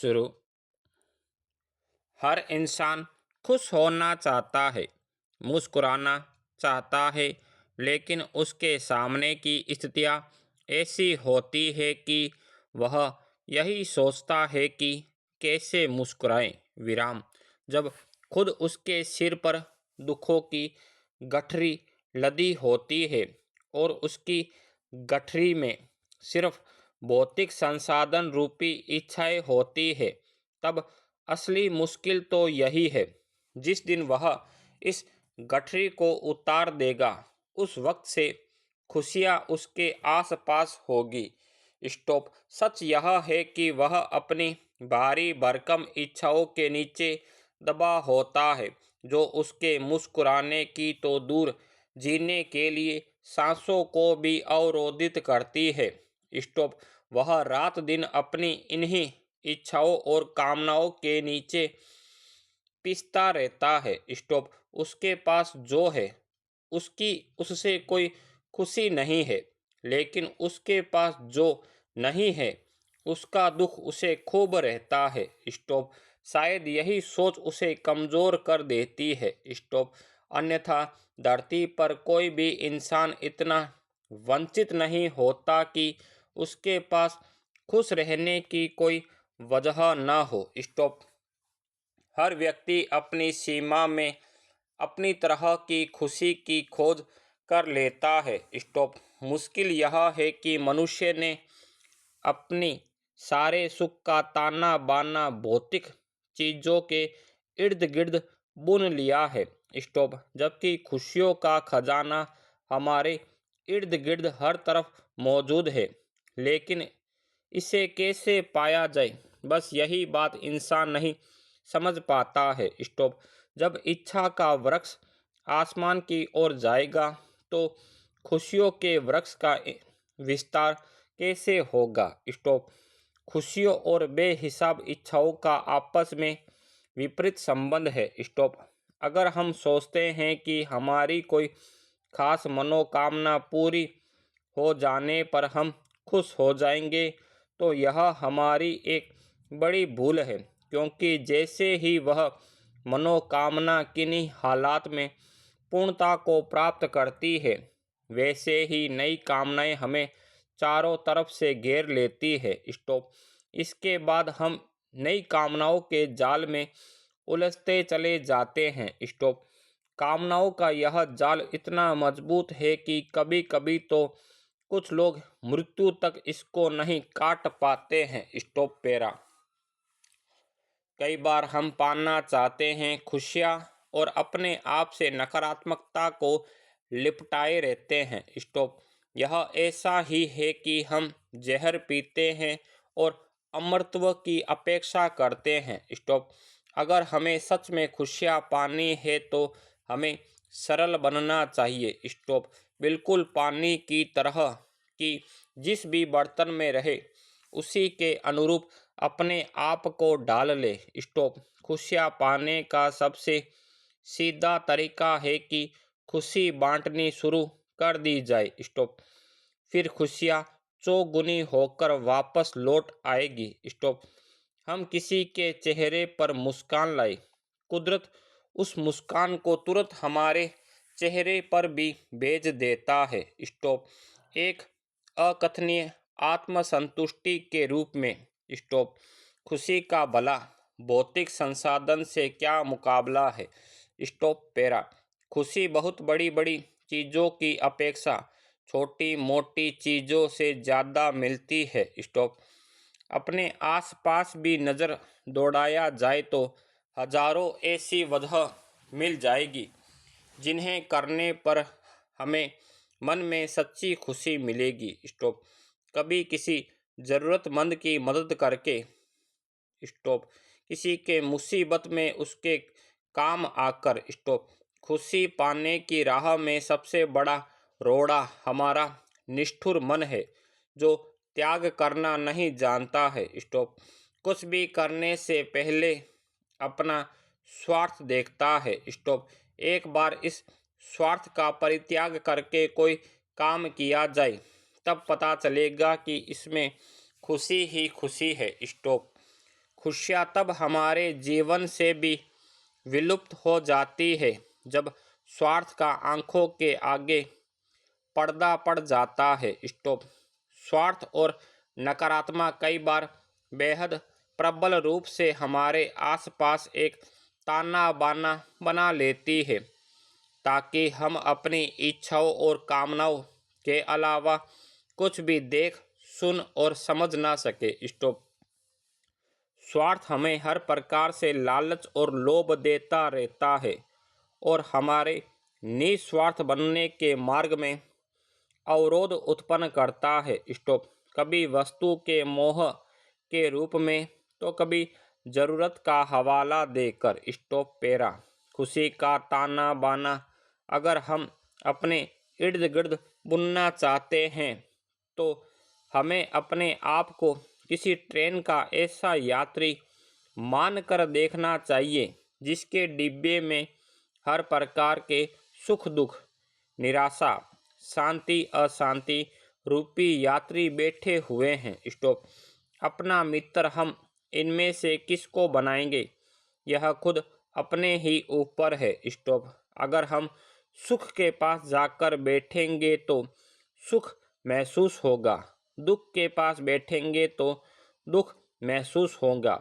शुरू। हर इंसान खुश होना चाहता है, मुस्कुराना चाहता है, लेकिन उसके सामने की स्थितियाँ ऐसी होती है कि वह यही सोचता है कि कैसे मुस्कुराए। विराम। जब खुद उसके सिर पर दुखों की गठरी लदी होती है और उसकी गठरी में सिर्फ भौतिक संसाधन रूपी इच्छाएं होती है, तब असली मुश्किल तो यही है। जिस दिन वह इस गठरी को उतार देगा, उस वक्त से खुशियाँ उसके आसपास होगी। स्टॉप। सच यह है कि वह अपनी भारी भरकम इच्छाओं के नीचे दबा होता है, जो उसके मुस्कुराने की तो दूर जीने के लिए सांसों को भी अवरोधित करती है। स्टॉप। वह रात दिन अपनी इन्हीं इच्छाओं और कामनाओं के नीचे पिसता रहता है। स्टॉप। उसके पास जो है उसकी उससे कोई खुशी नहीं है, लेकिन उसके पास जो नहीं है उसका दुख उसे खूब रहता है। स्टॉप। शायद यही सोच उसे कमजोर कर देती है। स्टॉप। अन्यथा धरती पर कोई भी इंसान इतना वंचित नहीं होता कि उसके पास खुश रहने की कोई वजह न हो। स्टॉप। हर व्यक्ति अपनी सीमा में अपनी तरह की खुशी की खोज कर लेता है। स्टॉप। मुश्किल यह है कि मनुष्य ने अपनी सारे सुख का ताना बाना भौतिक चीजों के इर्द गिर्द बुन लिया है। स्टॉप। जबकि खुशियों का खजाना हमारे इर्द गिर्द हर तरफ मौजूद है, लेकिन इसे कैसे पाया जाए, बस यही बात इंसान नहीं समझ पाता है। स्टॉप। जब इच्छा का वृक्ष आसमान की ओर जाएगा, तो खुशियों के वृक्ष का विस्तार कैसे होगा। स्टॉप। खुशियों और बेहिसाब इच्छाओं का आपस में विपरीत संबंध है। स्टॉप। अगर हम सोचते हैं कि हमारी कोई खास मनोकामना पूरी हो जाने पर हम खुश हो जाएंगे, तो यह हमारी एक बड़ी भूल है, क्योंकि जैसे ही वह मनोकामना किन्हीं हालात में पूर्णता को प्राप्त करती है, वैसे ही नई कामनाएं हमें चारों तरफ से घेर लेती है। स्टॉप। इसके बाद हम नई कामनाओं के जाल में उलझते चले जाते हैं। स्टॉप। कामनाओं का यह जाल इतना मजबूत है कि कभी कभी तो कुछ लोग मृत्यु तक इसको नहीं काट पाते हैं। Stop para. कई बार हम पाना चाहते हैं खुशियाँ और अपने आप से नकारात्मकता को लिपटाए रहते हैं। स्टॉप। यह ऐसा ही है कि हम जहर पीते हैं और अमरत्व की अपेक्षा करते हैं। स्टॉप। अगर हमें सच में खुशियाँ पानी है तो हमें सरल बनना चाहिए। स्टॉप। बिल्कुल पानी की तरह कि जिस भी बर्तन में रहे उसी के अनुरूप अपने आप को डाल ले। स्टॉप। खुशियाँ पाने का सबसे सीधा तरीका है कि खुशी बांटनी शुरू कर दी जाए। स्टॉप। फिर खुशियाँ चौगुनी होकर वापस लौट आएगी। स्टॉप। हम किसी के चेहरे पर मुस्कान लाए, कुदरत उस मुस्कान को तुरंत हमारे चेहरे पर भी भेज देता है। स्टॉप। एक अकथनीय आत्मसंतुष्टि के रूप में। स्टॉप। खुशी का भला भौतिक संसाधन से क्या मुकाबला है। Stop para. खुशी बहुत बड़ी बड़ी चीज़ों की अपेक्षा छोटी मोटी चीज़ों से ज़्यादा मिलती है। स्टॉप। अपने आसपास भी नज़र दौड़ाया जाए तो हजारों ऐसी वजह मिल जाएगी जिन्हें करने पर हमें मन में सच्ची खुशी मिलेगी। स्टॉप। कभी किसी ज़रूरतमंद की मदद करके। स्टॉप। किसी के मुसीबत में उसके काम आकर। स्टॉप। खुशी पाने की राह में सबसे बड़ा रोड़ा हमारा निष्ठुर मन है, जो त्याग करना नहीं जानता है। स्टॉप। कुछ भी करने से पहले अपना स्वार्थ देखता है। स्टॉप। एक बार इस स्वार्थ का परित्याग करके कोई काम किया जाए, तब पता चलेगा कि इसमें खुशी ही खुशी है। स्टॉप। खुशियाँ तब हमारे जीवन से भी विलुप्त हो जाती है जब स्वार्थ का आंखों के आगे पर्दा पड़ जाता है। स्टॉप। स्वार्थ और नकारात्मक कई बार बेहद प्रबल रूप से हमारे आसपास एक ताना बाना बना लेती है ताकि हम अपनी इच्छाओं और कामनाओं के अलावा कुछ भी देख, सुन और समझ ना सके। स्टॉप। स्वार्थ हमें हर प्रकार से लालच और लोभ देता रहता है और हमारे निस्वार्थ बनने के मार्ग में अवरोध उत्पन्न करता है। स्टॉप। कभी वस्तु के मोह के रूप में तो कभी जरूरत का हवाला देकर। Stop para. खुशी का ताना बाना अगर हम अपने इर्द गिर्द बुनना चाहते हैं तो हमें अपने आप को किसी ट्रेन का ऐसा यात्री मानकर देखना चाहिए जिसके डिब्बे में हर प्रकार के सुख दुख, निराशा, शांति अशांति रूपी यात्री बैठे हुए हैं। स्टॉप। अपना मित्र हम इनमें से किसको बनाएंगे यह खुद अपने ही ऊपर है। स्टॉप। अगर हम सुख के पास जाकर बैठेंगे तो सुख महसूस होगा, दुख के पास बैठेंगे तो दुख महसूस होगा,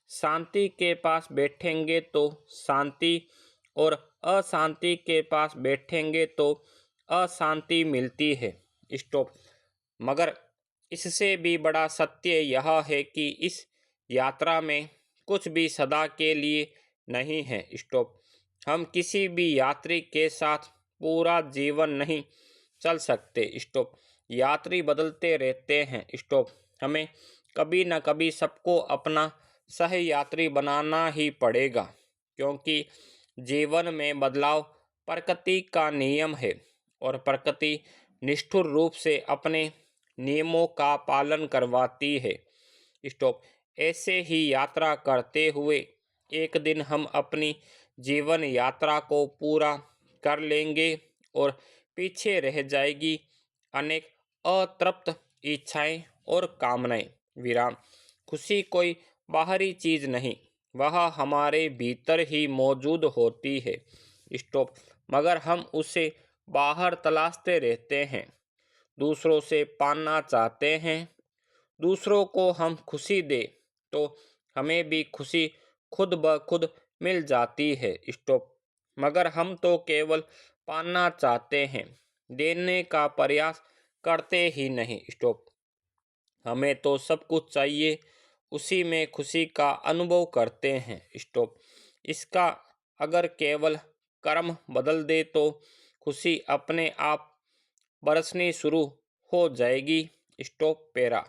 शांति के पास बैठेंगे तो शांति और अशांति के पास बैठेंगे तो अशांति मिलती है। स्टॉप। मगर इससे भी बड़ा सत्य यह है कि इस यात्रा में कुछ भी सदा के लिए नहीं है। स्टॉप। हम किसी भी यात्री के साथ पूरा जीवन नहीं चल सकते। स्टॉप। यात्री बदलते रहते हैं। स्टॉप। हमें कभी न कभी सबको अपना सह यात्री बनाना ही पड़ेगा क्योंकि जीवन में बदलाव प्रकृति का नियम है और प्रकृति निष्ठुर रूप से अपने नियमों का पालन करवाती है। स्टॉप। ऐसे ही यात्रा करते हुए एक दिन हम अपनी जीवन यात्रा को पूरा कर लेंगे और पीछे रह जाएगी अनेक अतृप्त इच्छाएं और कामनाएं। विराम। खुशी कोई बाहरी चीज नहीं, वह हमारे भीतर ही मौजूद होती है। स्टॉप। मगर हम उसे बाहर तलाशते रहते हैं, दूसरों से पाना चाहते हैं। दूसरों को हम खुशी दे तो हमें भी खुशी खुद ब खुद मिल जाती है। स्टॉप। मगर हम तो केवल पाना चाहते हैं, देने का प्रयास करते ही नहीं। स्टॉप। हमें तो सब कुछ चाहिए, उसी में खुशी का अनुभव करते हैं। स्टॉप। इसका अगर केवल कर्म बदल दे तो खुशी अपने आप बरसनी शुरू हो जाएगी। Stop para.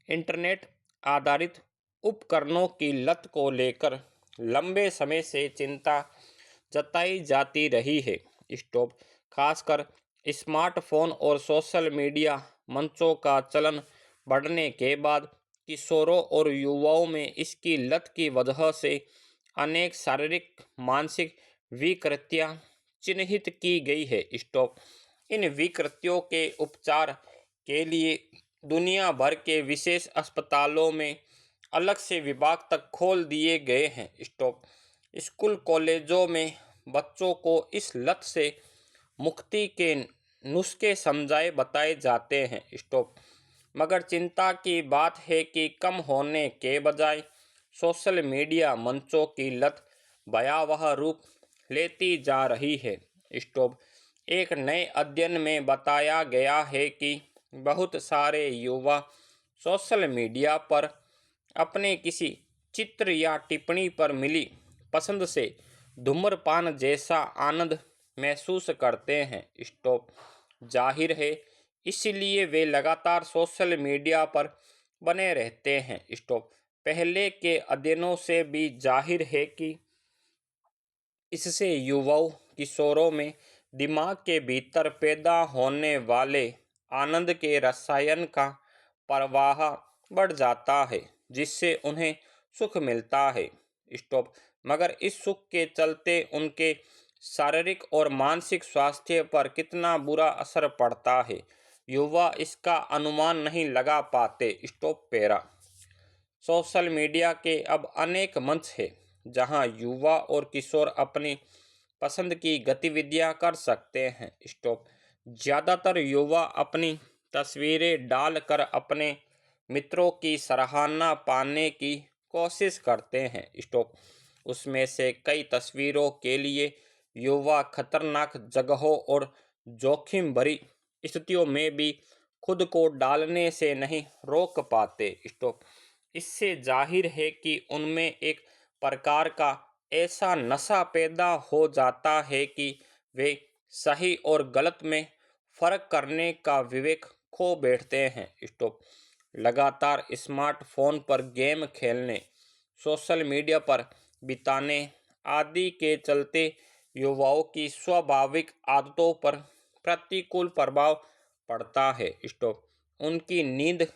इंटरनेट आधारित उपकरणों की लत को लेकर लंबे समय से चिंता जताई जाती रही है। स्टॉप। खासकर स्मार्टफोन और सोशल मीडिया मंचों का चलन बढ़ने के बाद किशोरों और युवाओं में इसकी लत की वजह से अनेक शारीरिक मानसिक विकृतियां चिन्हित की गई है। स्टॉप। इन विकृतियों के उपचार के लिए दुनिया भर के विशेष अस्पतालों में अलग से विभाग तक खोल दिए गए हैं। स्टॉप। स्कूल कॉलेजों में बच्चों को इस लत से मुक्ति के नुस्खे समझाए बताए जाते हैं। स्टॉप। मगर चिंता की बात है कि कम होने के बजाय सोशल मीडिया मंचों की लत भयावह रूप लेती जा रही है। स्टॉप। एक नए अध्ययन में बताया गया है कि बहुत सारे युवा सोशल मीडिया पर अपने किसी चित्र या टिप्पणी पर मिली पसंद से धूम्रपान जैसा आनंद महसूस करते हैं। स्टॉप। जाहिर है इसलिए वे लगातार सोशल मीडिया पर बने रहते हैं। स्टॉप। पहले के अध्ययनों से भी जाहिर है कि इससे युवाओं किशोरों में दिमाग के भीतर पैदा होने वाले आनंद के रसायन का प्रवाह बढ़ जाता है जिससे उन्हें सुख मिलता है। स्टॉप। मगर इस सुख के चलते उनके शारीरिक और मानसिक स्वास्थ्य पर कितना बुरा असर पड़ता है युवा इसका अनुमान नहीं लगा पाते। Stop para. सोशल मीडिया के अब अनेक मंच हैं जहां युवा और किशोर अपनी पसंद की गतिविधियां कर सकते हैं। स्टॉप। ज़्यादातर युवा अपनी तस्वीरें डालकर अपने मित्रों की सराहना पाने की कोशिश करते हैं। स्टॉप। उसमें से कई तस्वीरों के लिए युवा खतरनाक जगहों और जोखिम भरी स्थितियों में भी खुद को डालने से नहीं रोक पाते। स्टॉप। इससे जाहिर है कि उनमें एक प्रकार का ऐसा नशा पैदा हो जाता है कि वे सही और गलत में फर्क करने का विवेक खो बैठते हैं। स्टॉप। लगातार स्मार्टफोन पर गेम खेलने, सोशल मीडिया पर बिताने आदि के चलते युवाओं की स्वाभाविक आदतों पर प्रतिकूल प्रभाव पड़ता है। स्टॉप। उनकी नींद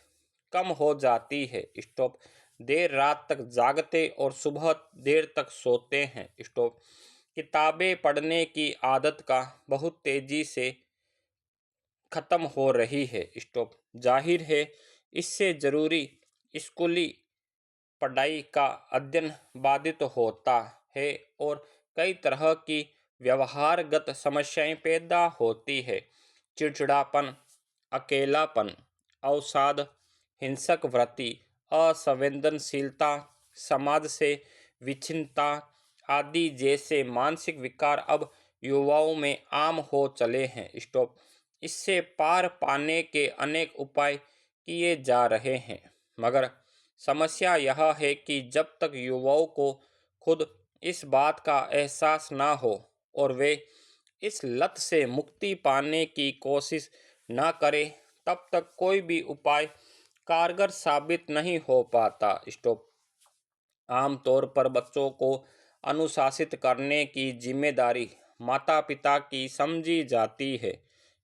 कम हो जाती है। स्टॉप। देर रात तक जागते और सुबह देर तक सोते हैं। स्टॉप। किताबें पढ़ने की आदत का बहुत तेजी से खत्म हो रही है। स्टॉप। जाहिर है इससे जरूरी स्कूली पढ़ाई का अध्ययन बाधित होता है और कई तरह की व्यवहारगत समस्याएं पैदा होती है। चिड़चिड़ापन, अकेलापन, अवसाद, हिंसक वृत्ति, असंवेदनशीलता, समाज से विच्छिन्नता आदि जैसे मानसिक विकार अब युवाओं में आम हो चले हैं। स्टॉप। इससे पार पाने के अनेक उपाय किए जा रहे हैं, मगर समस्या यह है कि जब तक युवाओं को खुद इस बात का एहसास ना हो और वे इस लत से मुक्ति पाने की कोशिश ना करें, तब तक कोई भी उपाय कारगर साबित नहीं हो पाता। स्टॉप। आमतौर पर बच्चों को अनुशासित करने की जिम्मेदारी माता पिता की समझी जाती है।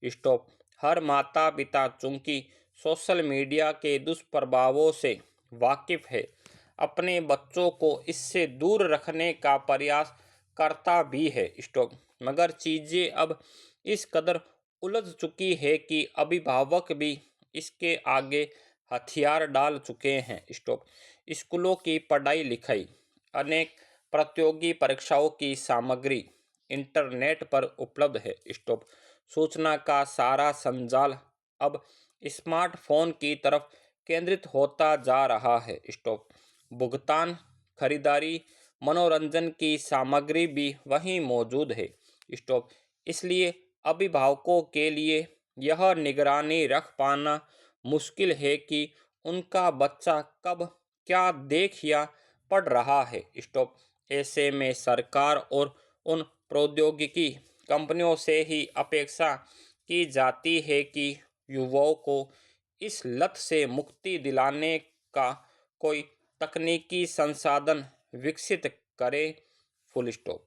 स्टॉप। हर माता पिता चूंकि सोशल मीडिया के दुष्प्रभावों से वाकिफ है, अपने बच्चों को इससे दूर रखने का प्रयास करता भी है। स्टॉप। मगर चीज़ें अब इस कदर उलझ चुकी है कि अभिभावक भी इसके आगे हथियार डाल चुके हैं। स्टॉप। स्कूलों की पढ़ाई लिखाई, अनेक प्रतियोगी परीक्षाओं की सामग्री इंटरनेट पर उपलब्ध है। स्टॉप। सूचना का सारा संजाल अब स्मार्टफोन की तरफ केंद्रित होता जा रहा है। स्टॉप। भुगतान, खरीदारी, मनोरंजन की सामग्री भी वहीं मौजूद है। स्टॉप। इसलिए अभिभावकों के लिए यह निगरानी रख पाना मुश्किल है कि उनका बच्चा कब क्या देख या पढ़ रहा है। स्टॉप। ऐसे में सरकार और उन प्रौद्योगिकी कंपनियों से ही अपेक्षा की जाती है कि युवाओं को इस लत से मुक्ति दिलाने का कोई तकनीकी संसाधन विकसित करे। Full stop.